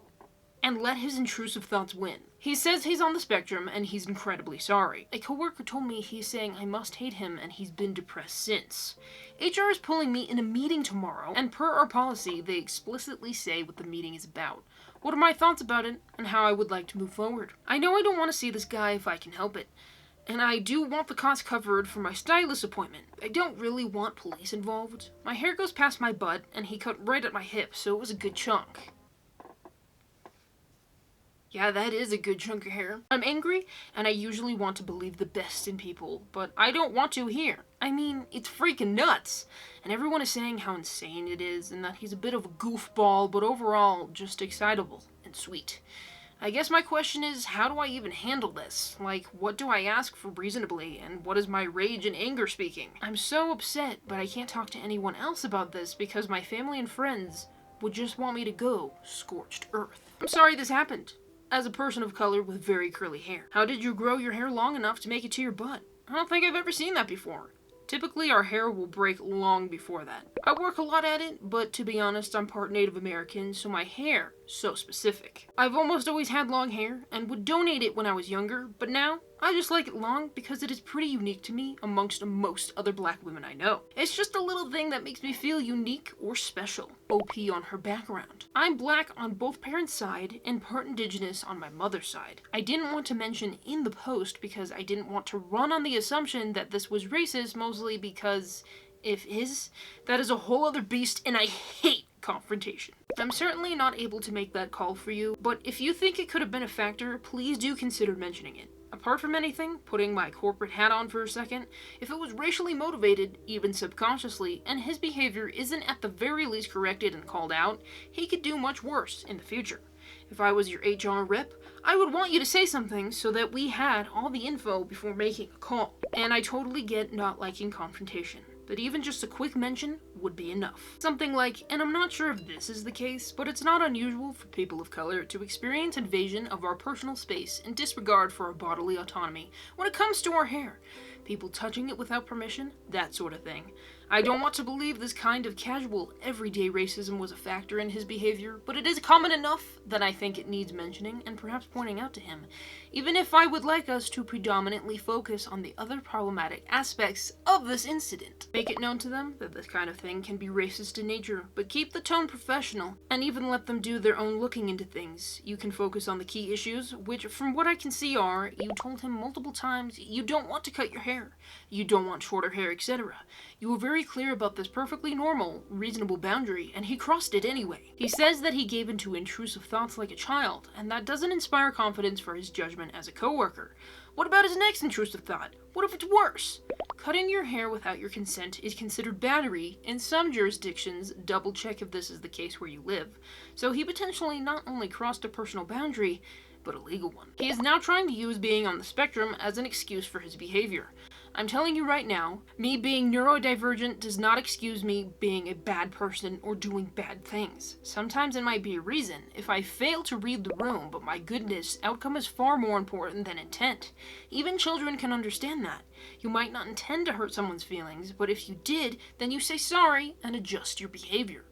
Speaker 1: and let his intrusive thoughts win. He says he's on the spectrum and he's incredibly sorry. A coworker told me he's saying I must hate him and he's been depressed since. HR is pulling me in a meeting tomorrow, and per our policy, they explicitly say what the meeting is about. What are my thoughts about it, and how I would like to move forward? I know I don't want to see this guy if I can help it, and I do want the cost covered for my stylist appointment. I don't really want police involved. My hair goes past my butt, and he cut right at my hip, so it was a good chunk. Yeah, that is a good chunk of hair. I'm angry, and I usually want to believe the best in people, but I don't want to here. I mean, it's freaking nuts. And everyone is saying how insane it is, and that he's a bit of a goofball, but overall, just excitable and sweet. I guess my question is, how do I even handle this? Like, what do I ask for reasonably, and what is my rage and anger speaking? I'm so upset, but I can't talk to anyone else about this because my family and friends would just want me to go scorched earth. I'm sorry this happened. As a person of color with very curly hair. How did you grow your hair long enough to make it to your butt? I don't think I've ever seen that before. Typically, our hair will break long before that. I work a lot at it, but to be honest, I'm part Native American, so my hair is so specific. I've almost always had long hair, and would donate it when I was younger, but now, I just like it long because it is pretty unique to me amongst most other black women I know. It's just a little thing that makes me feel unique or special. OP on her background. I'm black on both parents' side and part indigenous on my mother's side. I didn't want to mention in the post because I didn't want to run on the assumption that this was racist, mostly because if is, that is a whole other beast and I hate confrontation. I'm certainly not able to make that call for you, but if you think it could have been a factor, please do consider mentioning it. Apart from anything, putting my corporate hat on for a second, if it was racially motivated, even subconsciously, and his behavior isn't at the very least corrected and called out, he could do much worse in the future. If I was your HR rep, I would want you to say something so that we had all the info before making a call. And I totally get not liking confrontation, but even just a quick mention would be enough. Something like, and I'm not sure if this is the case, but it's not unusual for people of color to experience invasion of our personal space and disregard for our bodily autonomy when it comes to our hair. People touching it without permission, that sort of thing. I don't want to believe this kind of casual, everyday racism was a factor in his behavior, but it is common enough that I think it needs mentioning and perhaps pointing out to him, even if I would like us to predominantly focus on the other problematic aspects of this incident. Make it known to them that this kind of thing can be racist in nature, but keep the tone professional, and even let them do their own looking into things. You can focus on the key issues, which from what I can see are, you told him multiple times you don't want to cut your hair, you don't want shorter hair, etc. You were very clear about this perfectly normal, reasonable boundary, and he crossed it anyway. He says that he gave into intrusive thoughts like a child, and that doesn't inspire confidence for his judgment as a coworker. What about his next intrusive thought? What if it's worse? Cutting your hair without your consent is considered battery. In some jurisdictions, double check if this is the case where you live. So he potentially not only crossed a personal boundary, but a legal one. He is now trying to use being on the spectrum as an excuse for his behavior. I'm telling you right now, me being neurodivergent does not excuse me being a bad person or doing bad things. Sometimes it might be a reason if I fail to read the room, but my goodness, outcome is far more important than intent. Even children can understand that. You might not intend to hurt someone's feelings, but if you did, then you say sorry and adjust your behavior.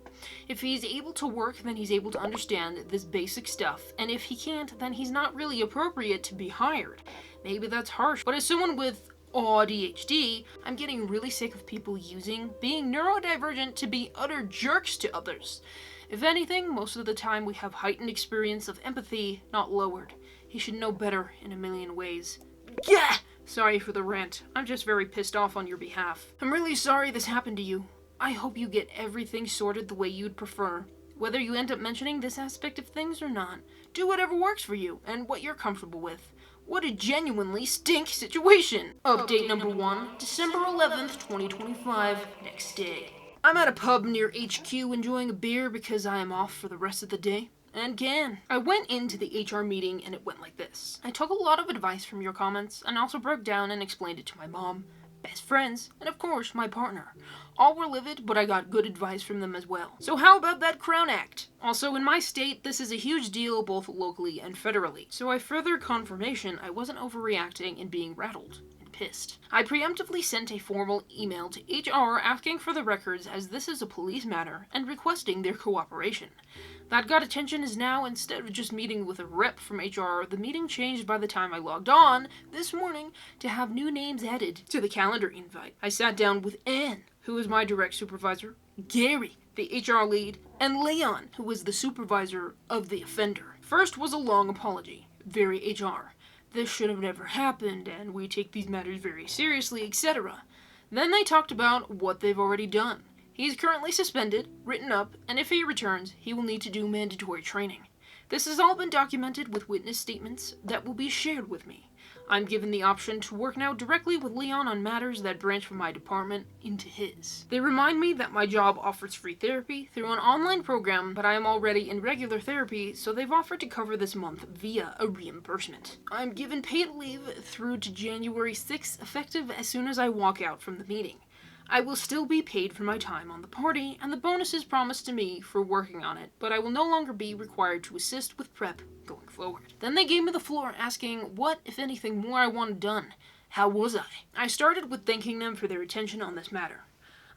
Speaker 1: If he's able to work, then he's able to understand this basic stuff, and if he can't, then he's not really appropriate to be hired. Maybe that's harsh, but as someone with ADHD, I'm getting really sick of people using being neurodivergent to be utter jerks to others. If anything, most of the time we have heightened experience of empathy, not lowered. He should know better in a million ways. Yeah! Sorry for the rant. I'm just very pissed off on your behalf. I'm really sorry this happened to you. I hope you get everything sorted the way you'd prefer. Whether you end up mentioning this aspect of things or not, do whatever works for you and what you're comfortable with. What a genuinely stink situation! Update number 1, December 11th, 2025, next day. I'm at a pub near HQ enjoying a beer because I am off for the rest of the day. And can. I went into the HR meeting and it went like this. I took a lot of advice from your comments and also broke down and explained it to my mom, best friends, and of course my partner. All were livid, but I got good advice from them as well. So how about that Crown Act? Also, in my state, this is a huge deal both locally and federally. So I further confirmation I wasn't overreacting and being rattled and pissed. I preemptively sent a formal email to HR asking for the records as this is a police matter and requesting their cooperation. That got attention as now, instead of just meeting with a rep from HR, the meeting changed by the time I logged on this morning to have new names added to the calendar invite. I sat down with Anne, who is my direct supervisor, Gary, the HR lead, and Leon, who was the supervisor of the offender. First was a long apology. Very HR. This should have never happened, and we take these matters very seriously, etc. Then they talked about what they've already done. He is currently suspended, written up, and if he returns, he will need to do mandatory training. This has all been documented with witness statements that will be shared with me. I'm given the option to work now directly with Leon on matters that branch from my department into his. They remind me that my job offers free therapy through an online program, but I am already in regular therapy, so they've offered to cover this month via a reimbursement. I'm given paid leave through to January 6th, effective as soon as I walk out from the meeting. I will still be paid for my time on the party, and the bonuses promised to me for working on it, but I will no longer be required to assist with prep going forward. Then they gave me the floor asking what, if anything, more I wanted done. How was I? I started with thanking them for their attention on this matter.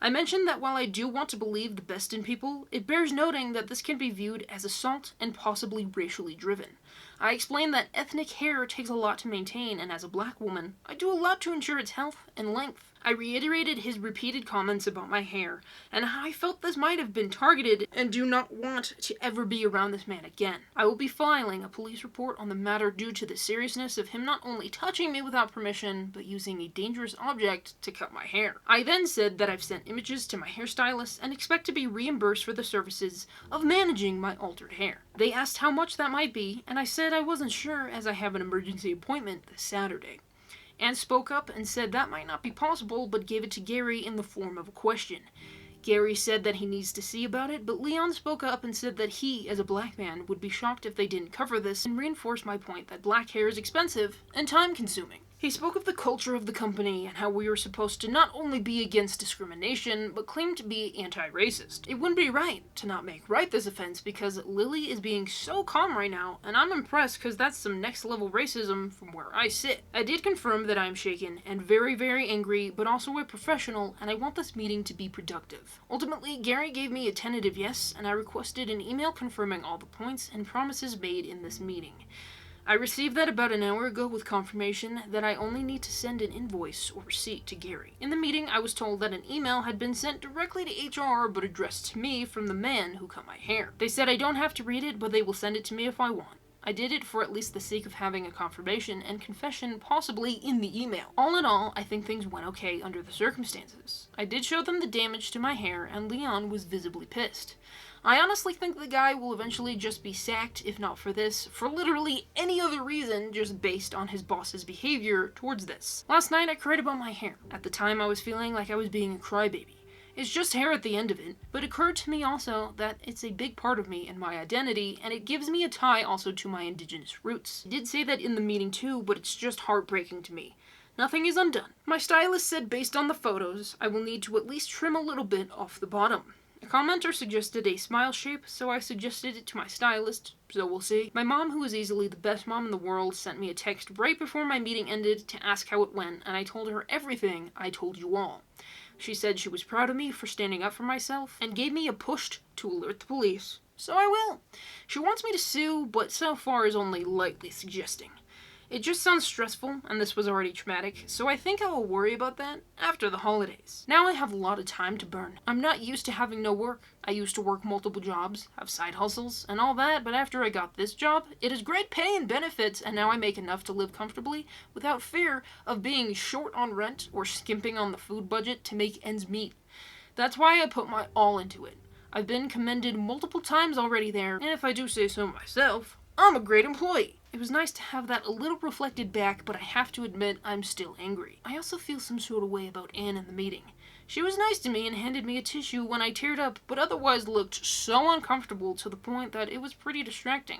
Speaker 1: I mentioned that while I do want to believe the best in people, it bears noting that this can be viewed as assault and possibly racially driven. I explained that ethnic hair takes a lot to maintain, and as a black woman, I do a lot to ensure its health and length. I reiterated his repeated comments about my hair, and how I felt this might have been targeted and do not want to ever be around this man again. I will be filing a police report on the matter due to the seriousness of him not only touching me without permission, but using a dangerous object to cut my hair. I then said that I've sent images to my hairstylist and expect to be reimbursed for the services of managing my altered hair. They asked how much that might be, and I said I wasn't sure as I have an emergency appointment this Saturday. Anne spoke up and said that might not be possible, but gave it to Gary in the form of a question. Gary said that he needs to see about it, but Leon spoke up and said that he, as a black man, would be shocked if they didn't cover this, and reinforced my point that black hair is expensive and time-consuming. He spoke of the culture of the company and how we were supposed to not only be against discrimination, but claimed to be anti-racist. It wouldn't be right to not make right this offense because Lily is being so calm right now, and I'm impressed because that's some next-level racism from where I sit. I did confirm that I am shaken and very, very angry, but also a professional, and I want this meeting to be productive. Ultimately, Gary gave me a tentative yes, and I requested an email confirming all the points and promises made in this meeting. I received that about an hour ago with confirmation that I only need to send an invoice or receipt to Gary. In the meeting, I was told that an email had been sent directly to HR but addressed to me from the man who cut my hair. They said I don't have to read it, but they will send it to me if I want. I did it for at least the sake of having a confirmation and confession possibly in the email. All in all, I think things went okay under the circumstances. I did show them the damage to my hair, and Leon was visibly pissed. I honestly think the guy will eventually just be sacked, if not for this, for literally any other reason just based on his boss's behavior towards this. Last night I cried about my hair. At the time I was feeling like I was being a crybaby. It's just hair at the end of it, but it occurred to me also that it's a big part of me and my identity, and it gives me a tie also to my indigenous roots. I did say that in the meeting too, but it's just heartbreaking to me. Nothing is undone. My stylist said based on the photos, I will need to at least trim a little bit off the bottom. A commenter suggested a smile shape, so I suggested it to my stylist, so we'll see. My mom, who is easily the best mom in the world, sent me a text right before my meeting ended to ask how it went, and I told her everything I told you all. She said she was proud of me for standing up for myself, and gave me a push to alert the police. So I will. She wants me to sue, but so far is only lightly suggesting. It just sounds stressful, and this was already traumatic, so I think I will worry about that after the holidays. Now I have a lot of time to burn. I'm not used to having no work. I used to work multiple jobs, have side hustles, and all that, but after I got this job, it is great pay and benefits, and now I make enough to live comfortably without fear of being short on rent or skimping on the food budget to make ends meet. That's why I put my all into it. I've been commended multiple times already there, and if I do say so myself, I'm a great employee. It was nice to have that a little reflected back, but I have to admit I'm still angry. I also feel some sort of way about Anne in the meeting. She was nice to me and handed me a tissue when I teared up, but otherwise looked so uncomfortable to the point that it was pretty distracting.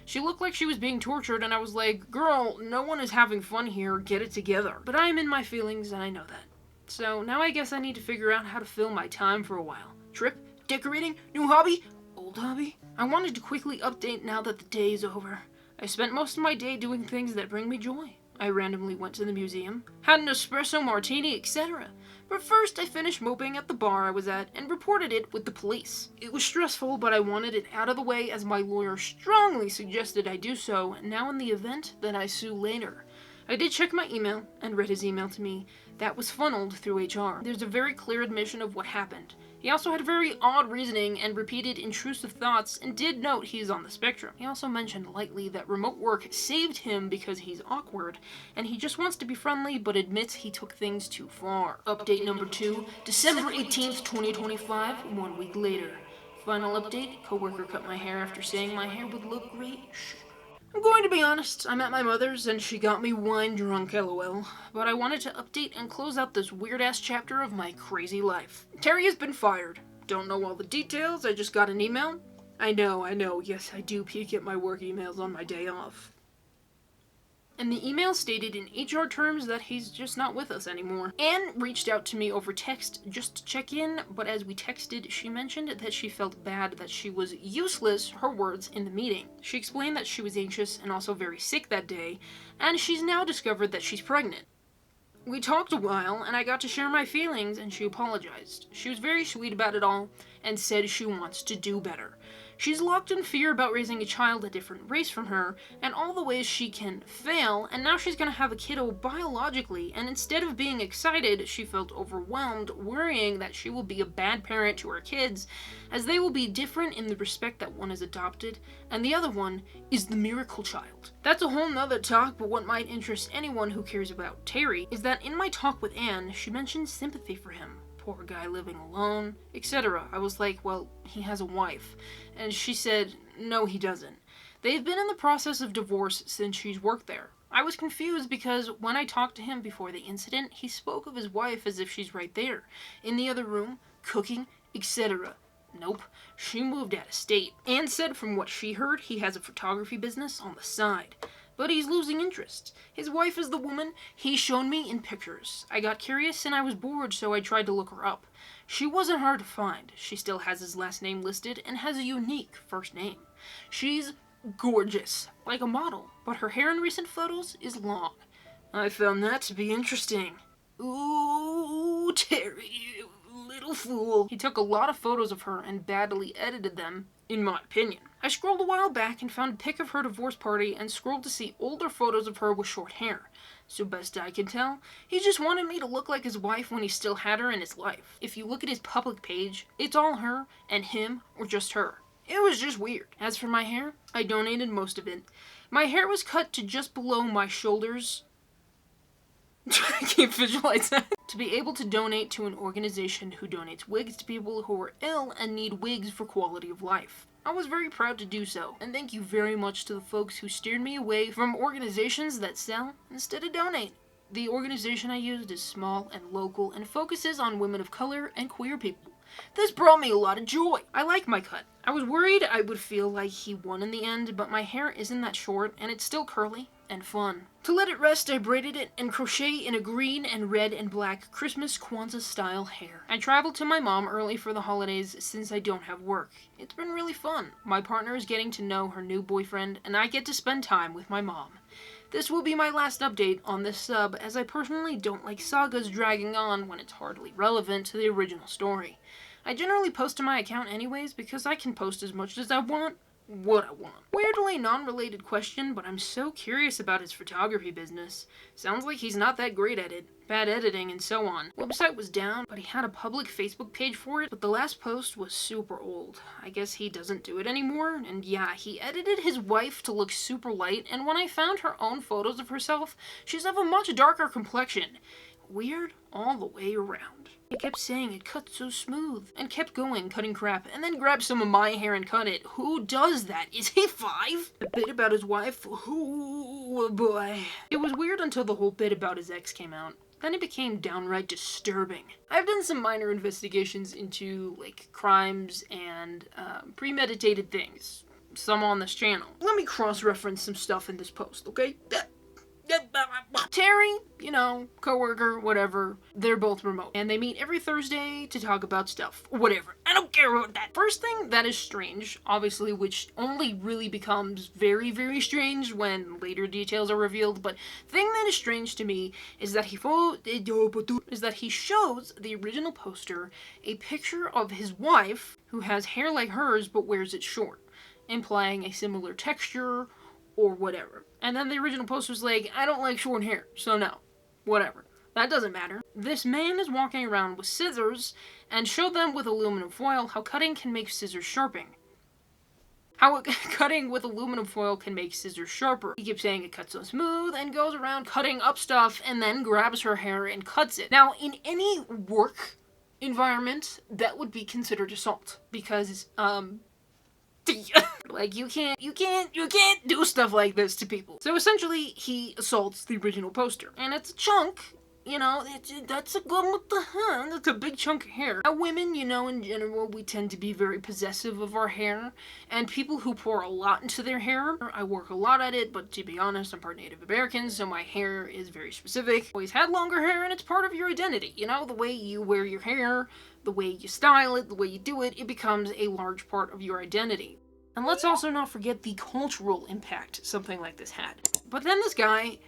Speaker 1: She looked like she was being tortured, and I was like, girl, no one is having fun here, get it together. But I am in my feelings, and I know that. So now I guess I need to figure out how to fill my time for a while. Trip? Decorating? New hobby? Old hobby? I wanted to quickly update now that the day is over. I spent most of my day doing things that bring me joy. I randomly went to the museum, had an espresso martini, etc. But first I finished moping at the bar I was at and reported it with the police. It was stressful, but I wanted it out of the way as my lawyer strongly suggested I do so, now in the event that I sue later. I did check my email and read his email to me. That was funneled through HR. There's a very clear admission of what happened. He also had very odd reasoning and repeated intrusive thoughts and did note he's on the spectrum. He also mentioned lightly that remote work saved him because he's awkward and he just wants to be friendly but admits he took things too far. Update number 2, December 18th, 2025, 1 week later. Final update, coworker cut my hair after saying my hair would look great. I'm going to be honest, I'm at my mother's and she got me wine drunk, lol. But I wanted to update and close out this weird-ass chapter of my crazy life. Terry has been fired. Don't know all the details, I just got an email. I know, yes, I do peek at my work emails on my day off. And the email stated in HR terms that he's just not with us anymore. Anne reached out to me over text just to check in, but as we texted, she mentioned that she felt bad that she was useless, her words, in the meeting. She explained that she was anxious and also very sick that day, and she's now discovered that she's pregnant. We talked a while, and I got to share my feelings, and she apologized. She was very sweet about it all, and said she wants to do better. She's locked in fear about raising a child a different race from her, and all the ways she can fail, and now she's gonna have a kiddo biologically, and instead of being excited, she felt overwhelmed, worrying that she will be a bad parent to her kids, as they will be different in the respect that one is adopted, and the other one is the miracle child. That's a whole nother talk, but what might interest anyone who cares about Terry is that in my talk with Anne, she mentioned sympathy for him. Poor guy living alone, etc. I was like, well, he has a wife. And she said, no, he doesn't. They've been in the process of divorce since she's worked there. I was confused because when I talked to him before the incident, he spoke of his wife as if she's right there, in the other room, cooking, etc. Nope, she moved out of state. Anne said from what she heard, he has a photography business on the side. But he's losing interest. His wife is the woman he's shown me in pictures. I got curious and I was bored, so I tried to look her up. She wasn't hard to find. She still has his last name listed and has a unique first name. She's gorgeous, like a model, but her hair in recent photos is long. I found that to be interesting. Ooh, Terry, you little fool. He took a lot of photos of her and badly edited them, in my opinion. I scrolled a while back and found a pic of her divorce party and scrolled to see older photos of her with short hair. So best I can tell, he just wanted me to look like his wife when he still had her in his life. If you look at his public page, it's all her and him or just her. It was just weird. As for my hair, I donated most of it. My hair was cut to just below my shoulders. I can't visualize that. To be able to donate to an organization who donates wigs to people who are ill and need wigs for quality of life. I was very proud to do so, and thank you very much to the folks who steered me away from organizations that sell instead of donate. The organization I used is small and local and focuses on women of color and queer people. This brought me a lot of joy. I like my cut. I was worried I would feel like he won in the end, but my hair isn't that short and it's still curly and fun. To let it rest, I braided it and crochet in a green and red and black Christmas Kwanzaa style hair. I traveled to my mom early for the holidays since I don't have work. It's been really fun. My partner is getting to know her new boyfriend and I get to spend time with my mom. This will be my last update on this sub, as I personally don't like sagas dragging on when it's hardly relevant to the original story. I generally post to my account anyways because I can post as much as I want, what I want. Weirdly non-related question, but I'm so curious about his photography business. Sounds like he's not that great at it. Bad editing and so on. Website was down, but he had a public Facebook page for it, but the last post was super old. I guess he doesn't do it anymore, and yeah, he edited his wife to look super light, and when I found her own photos of herself, she's of a much darker complexion. Weird all the way around. He kept saying it cuts so smooth, and kept going, cutting crap, and then grabbed some of my hair and cut it. Who does that? Is he 5? The bit about his wife? Oh boy. It was weird until the whole bit about his ex came out. Then it became downright disturbing. I've done some minor investigations into, like, crimes and premeditated things. Some on this channel. Let me cross-reference some stuff in this post, okay? Terry, you know, coworker, whatever, they're both remote. And they meet every Thursday to talk about stuff. Whatever. I don't care about that. First thing that is strange, obviously, which only really becomes very, very strange when later details are revealed, but thing that is strange to me is that he shows the original poster a picture of his wife who has hair like hers but wears it short, implying a similar texture or whatever. And then the original poster's like, I don't like short hair, so no. Whatever. That doesn't matter. This man is walking around with scissors and showed them with aluminum foil how cutting can make scissors sharpening. How cutting with aluminum foil can make scissors sharper. He keeps saying it cuts so smooth and goes around cutting up stuff and then grabs her hair and cuts it. Now, in any work environment, that would be considered assault because, like, you can't do stuff like this to people. So essentially, he assaults the original poster. And it's a chunk, you know, that's a good, what the hell? That's a big chunk of hair. Now, women, you know, in general, we tend to be very possessive of our hair. And people who pour a lot into their hair, I work a lot at it, but to be honest, I'm part Native American, so my hair is very specific. Always had longer hair, and it's part of your identity. You know, the way you wear your hair, the way you style it, the way you do it, it becomes a large part of your identity. And let's also not forget the cultural impact something like this had. But then this guy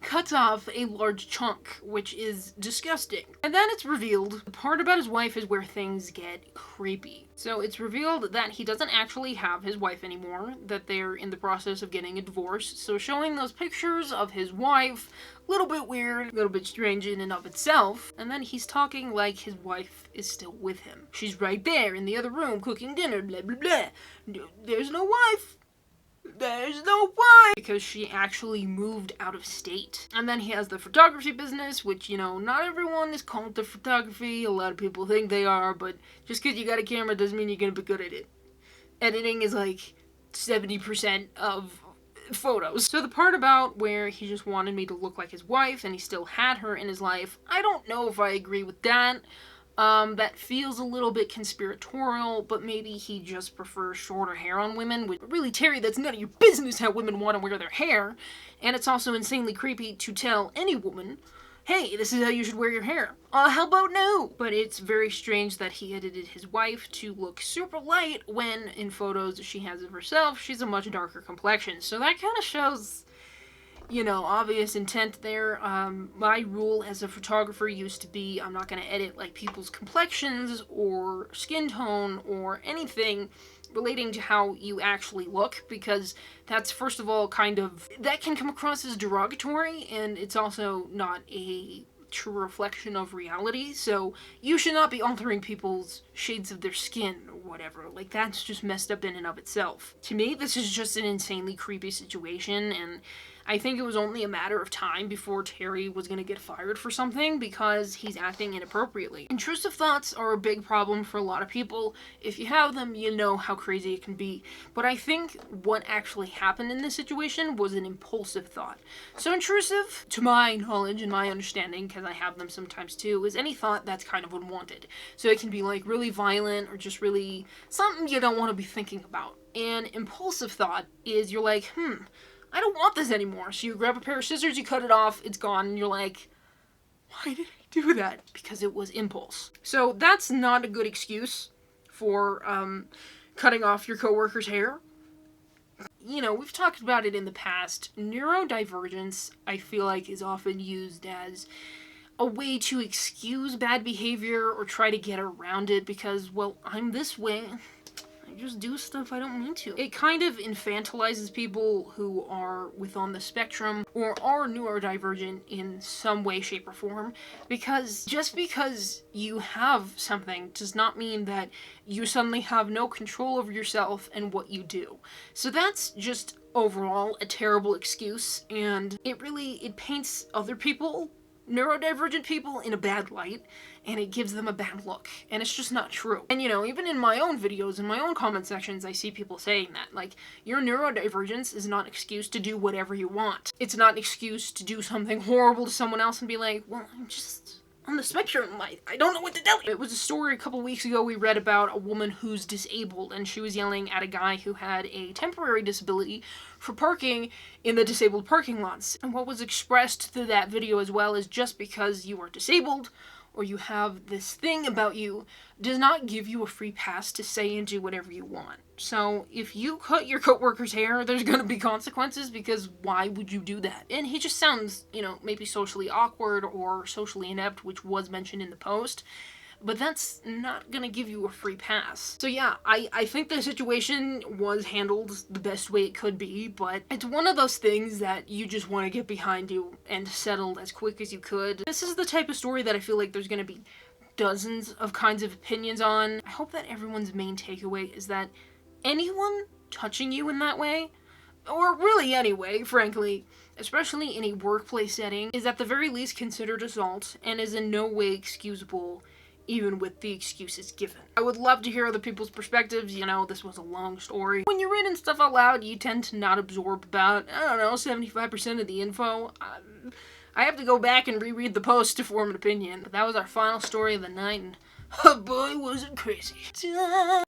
Speaker 1: cuts off a large chunk, which is disgusting. And then it's revealed the part about his wife is where things get creepy. So it's revealed that he doesn't actually have his wife anymore, that they're in the process of getting a divorce. So showing those pictures of his wife, a little bit weird, a little bit strange in and of itself. And then he's talking like his wife is still with him. She's right there in the other room cooking dinner, blah, blah, blah. There's no wife. There's no wife! Because she actually moved out of state. And then he has the photography business, which, you know, not everyone is called to photography. A lot of people think they are, but just because you got a camera doesn't mean you're gonna be good at it. Editing is like 70% of photos. So the part about where he just wanted me to look like his wife and he still had her in his life, I don't know if I agree with that. That feels a little bit conspiratorial, but maybe he just prefers shorter hair on women. But really, Terry, that's none of your business how women want to wear their hair. And it's also insanely creepy to tell any woman, hey, this is how you should wear your hair. How about no? But it's very strange that he edited his wife to look super light when in photos she has of herself, she's a much darker complexion. So that kind of shows, you know, obvious intent there. My rule as a photographer used to be I'm not going to edit like people's complexions or skin tone or anything relating to how you actually look, because that's, first of all, kind of, that can come across as derogatory, and it's also not a true reflection of reality. So you should not be altering people's shades of their skin or whatever. Like, that's just messed up in and of itself. To me, this is just an insanely creepy situation, and I think it was only a matter of time before Terry was going to get fired for something because he's acting inappropriately. Intrusive thoughts are a big problem for a lot of people. If you have them, you know how crazy it can be. But I think what actually happened in this situation was an impulsive thought. So intrusive, to my knowledge and my understanding, because I have them sometimes too, is any thought that's kind of unwanted. So it can be like really violent or just really something you don't want to be thinking about. And impulsive thought is you're like, I don't want this anymore. So you grab a pair of scissors, you cut it off, it's gone, and you're like, why did I do that? Because it was impulse. So that's not a good excuse for cutting off your coworker's hair. You know, we've talked about it in the past. Neurodivergence, I feel like, is often used as a way to excuse bad behavior or try to get around it because, well, I'm this way. Just do stuff I don't mean to. It kind of infantilizes people who are on the spectrum or are neurodivergent in some way, shape, or form, because just because you have something does not mean that you suddenly have no control over yourself and what you do. So that's just overall a terrible excuse, and it paints other people, neurodivergent people, in a bad light, and it gives them a bad look, and it's just not true. And you know, even in my own videos, in my own comment sections, I see people saying that, like, your neurodivergence is not an excuse to do whatever you want. It's not an excuse to do something horrible to someone else and be like, well, on the spectrum. I don't know what to tell you. It was a story a couple weeks ago we read about a woman who's disabled, and she was yelling at a guy who had a temporary disability for parking in the disabled parking lots. And what was expressed through that video as well is just because you are disabled or you have this thing about you does not give you a free pass to say and do whatever you want. So if you cut your coworker's hair, there's gonna be consequences, because why would you do that? And he just sounds, maybe socially awkward or socially inept, which was mentioned in the post, but that's not gonna give you a free pass. So yeah, I think the situation was handled the best way it could be, but it's one of those things that you just want to get behind you and settled as quick as you could. This is the type of story that I feel like there's gonna be dozens of kinds of opinions on. I hope that everyone's main takeaway is that anyone touching you in that way, or really anyway, frankly, especially in a workplace setting, is at the very least considered assault and is in no way excusable, even with the excuses given. I would love to hear other people's perspectives. This was a long story. When you're reading stuff out loud, you tend to not absorb about, 75% of the info. I have to go back and reread the post to form an opinion. But that was our final story of the night, and oh boy, was it crazy.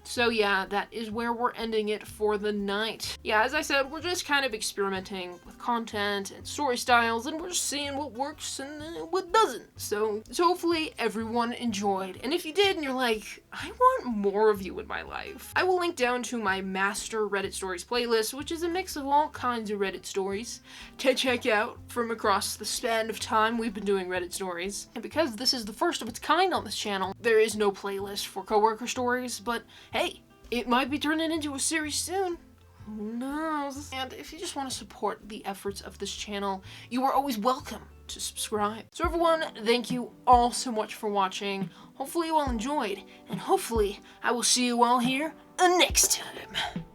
Speaker 1: So yeah, that is where we're ending it for the night. Yeah, as I said, we're just kind of experimenting with content and story styles, and we're just seeing what works and what doesn't. So hopefully everyone enjoyed. And if you did and you're like, I want more of you in my life, I will link down to my master Reddit stories playlist, which is a mix of all kinds of Reddit stories to check out from across the span of time we've been doing Reddit stories. And because this is the first of its kind on this channel, there is no playlist for coworker stories, but hey, it might be turning into a series soon. Who knows? And if you just want to support the efforts of this channel, you are always welcome to subscribe. So everyone, thank you all so much for watching. Hopefully you all enjoyed, and hopefully I will see you all here next time.